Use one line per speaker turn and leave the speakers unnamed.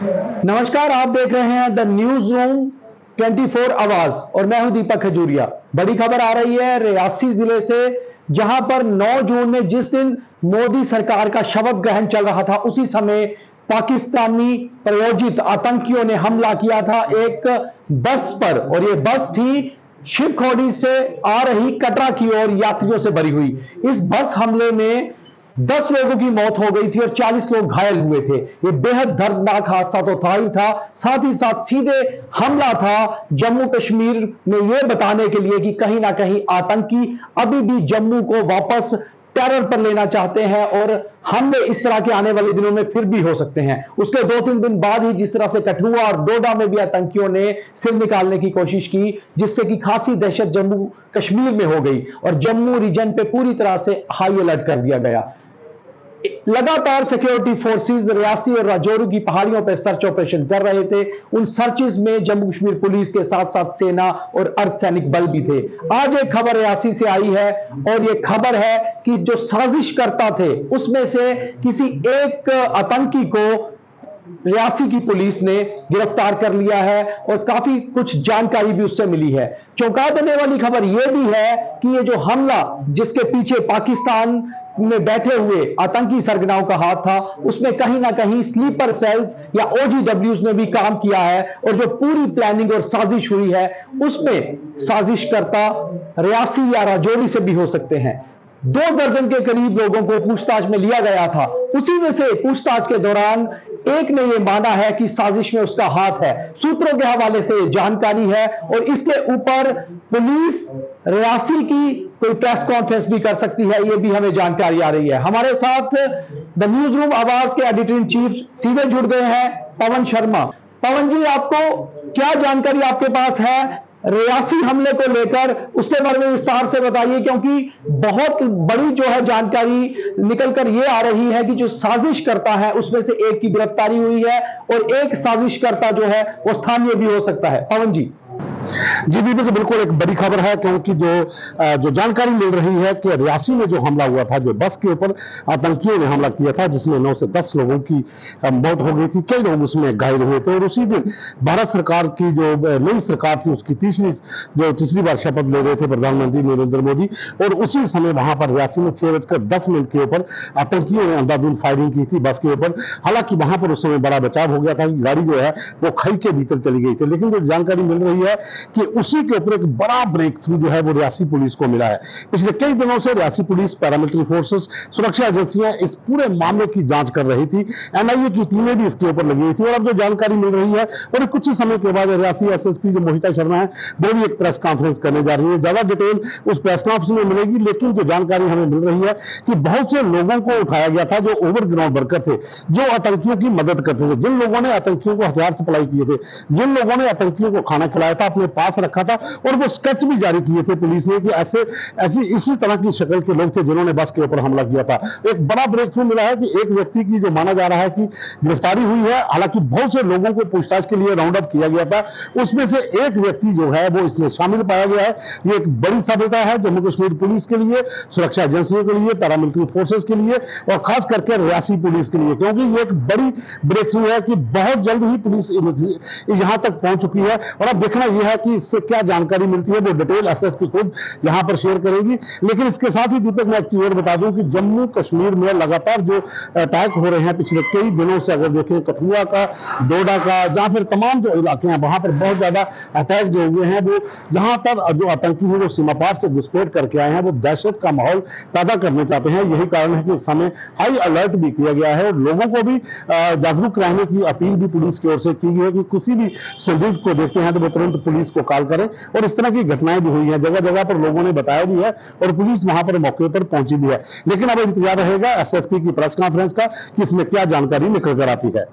नमस्कार, आप देख रहे हैं द न्यूज रूम 24 आवाज और मैं हूं दीपक खजूरिया। बड़ी खबर आ रही है रियासी जिले से, जहां पर 9 जून में जिस दिन मोदी सरकार का शपथ ग्रहण चल रहा था, उसी समय पाकिस्तानी प्रायोजित आतंकियों ने हमला किया था एक बस पर, और यह बस थी शिवखोड़ी से आ रही कटरा की ओर यात्रियों से भरी हुई। इस बस हमले में 10 लोगों की मौत हो गई थी और 40 लोग घायल हुए थे। यह बेहद दर्दनाक हादसा तो था ही था, साथ ही साथ सीधे हमला था जम्मू कश्मीर में यह बताने के लिए कि कहीं ना कहीं आतंकी अभी भी जम्मू को वापस टेरर पर लेना चाहते हैं और हमले इस तरह के आने वाले दिनों में फिर भी हो सकते हैं। उसके 2-3 दिन बाद ही जिस तरह से कठुआ और डोडा में भी आतंकियों ने सिर निकालने की कोशिश की, जिससे कि खासी दहशत जम्मू कश्मीर में हो गई और जम्मू रीजन पे पूरी तरह से हाई अलर्ट कर दिया गया। लगातार सिक्योरिटी फोर्सेस रियासी और राजौरी की पहाड़ियों पर सर्च ऑपरेशन कर रहे थे। उन सर्चेस में जम्मू कश्मीर पुलिस के साथ साथ सेना और अर्धसैनिक बल भी थे। आज एक खबर रियासी से आई है और यह खबर है कि जो साजिश करता थे उसमें से किसी एक आतंकी को रियासी की पुलिस ने गिरफ्तार कर लिया है और काफी कुछ जानकारी भी उससे मिली है। चौंका देने वाली खबर यह भी है कि ये जो हमला, जिसके पीछे पाकिस्तान में बैठे हुए आतंकी सरगनाओं का हाथ था, उसमें कहीं ना कहीं स्लीपर सेल्स या ओजीडब्ल्यूज ने भी काम किया है और जो पूरी प्लानिंग और साजिश हुई है उसमें साजिशकर्ता रियासी या राजौरी से भी हो सकते हैं। 2 दर्जन के करीब लोगों को पूछताछ में लिया गया था। उसी में से पूछताछ के दौरान एक ने यह माना है कि साजिश में उसका हाथ है। सूत्रों के हवाले से जानकारी है और इसके ऊपर पुलिस रियासी की कोई प्रेस कॉन्फ्रेंस भी कर सकती है, यह भी हमें जानकारी आ रही है। हमारे साथ द न्यूज रूम आवाज के एडिटर इन चीफ सीधे जुड़ गए हैं पवन शर्मा। पवन जी, आपको क्या जानकारी आपके पास है रियासी हमले को लेकर, उसके बारे में विस्तार से बताइए, क्योंकि बहुत बड़ी जो है जानकारी निकलकर यह आ रही है कि जो साजिश करता है उसमें से एक की गिरफ्तारी हुई है और एक साजिशकर्ता जो है वो स्थानीय भी हो सकता है। पवन जी।
जी दीपक, बिल्कुल एक बड़ी खबर है, क्योंकि जो जानकारी मिल रही है कि रियासी में जो हमला हुआ था, जो बस के ऊपर आतंकियों ने हमला किया था, जिसमें 9 से 10 लोगों की मौत हो गई थी, कई लोग उसमें घायल हुए थे। और उसी दिन भारत सरकार की जो नई सरकार थी उसकी तीसरी बार शपथ ले रहे थे प्रधानमंत्री नरेंद्र मोदी, और उसी समय वहां पर रियासी में 6:10 के ऊपर आतंकियों ने अंधाधुंध फायरिंग की थी बस के ऊपर। हालांकि वहां पर उस समय बड़ा बचाव हो गया था, गाड़ी जो है वो खाई के भीतर चली गई थी। लेकिन जो जानकारी मिल रही है कि उसी के ऊपर एक बड़ा ब्रेक थ्रू जो है वो रियासी पुलिस को मिला है। पिछले कई दिनों से रियासी पुलिस, पैरामिलिट्री फोर्सेस, सुरक्षा एजेंसियां इस पूरे मामले की जांच कर रही थी। एनआईए की टीमें भी इसके ऊपर लगी हुई थी। और अब जो जानकारी मिल रही है, और कुछ ही समय के बाद रियासी एसएसपी जो मोहिता शर्मा है वो भी एक प्रेस कॉन्फ्रेंस करने जा रही है। ज्यादा डिटेल उस प्रेस कॉन्फ्रेंस में मिलेगी, लेकिन जो जानकारी हमें मिल रही है कि बहुत से लोगों को उठाया गया था जो ओवरग्राउंड वर्कर थे, जो आतंकियों की मदद करते थे, जिन लोगों ने आतंकियों को हथियार सप्लाई किए थे, जिन लोगों ने आतंकियों को खाना खिलाया था, अपने पास रखा था, और वो स्केच भी जारी किए थे पुलिस ने कि ऐसी इसी तरह की शक्ल के लोग थे जिन्होंने बस के ऊपर हमला किया था। एक बड़ा ब्रेक थ्रू मिला है कि एक व्यक्ति की जो माना जा रहा है कि गिरफ्तारी हुई है। हालांकि बहुत से लोगों को पूछताछ के लिए राउंड अप किया गया था, उसमें से एक व्यक्ति जो है वो इसमें शामिल पाया गया है। ये एक बड़ी सफलता है जम्मू कश्मीर पुलिस के लिए, सुरक्षा एजेंसियों के लिए, पैरामिलिट्री फोर्सेस के लिए और खास करके रियासी पुलिस के लिए, क्योंकि ये एक बड़ी ब्रेक थ्रू है कि बहुत जल्द ही पुलिस यहां तक पहुंच चुकी है। और अब देखना यह है कि इससे क्या जानकारी मिलती है, वो डिटेल एसएसपी खुद यहां पर शेयर करेगी। लेकिन इसके साथ ही दीपक, मैं एक चीज और बता दूं कि जम्मू कश्मीर में लगातार जो अटैक हो रहे हैं पिछले कई दिनों से, अगर देखें कठुआ का, डोडा का, जहां फिर तमाम जो इलाके हैं वहां पर बहुत ज्यादा अटैक जो हुए हैं, वो जहां पर जो आतंकी है वो सीमा पार से घुसपैठ करके आए हैं, वो दहशत का माहौल पैदा करना चाहते हैं। यही कारण है कि इस समय हाई अलर्ट भी किया गया है और लोगों को भी जागरूक रहने की अपील भी पुलिस की ओर से की गई है कि किसी भी संदिग्ध को देखते हैं तो वो तुरंत पुलिस को कॉल करें। और इस तरह की घटनाएं भी हुई हैं, जगह जगह पर लोगों ने बताया भी है और पुलिस वहां पर मौके पर पहुंची भी है। लेकिन अब इंतजार रहेगा एसएसपी की प्रेस कॉन्फ्रेंस का कि इसमें क्या जानकारी निकल कर आती है।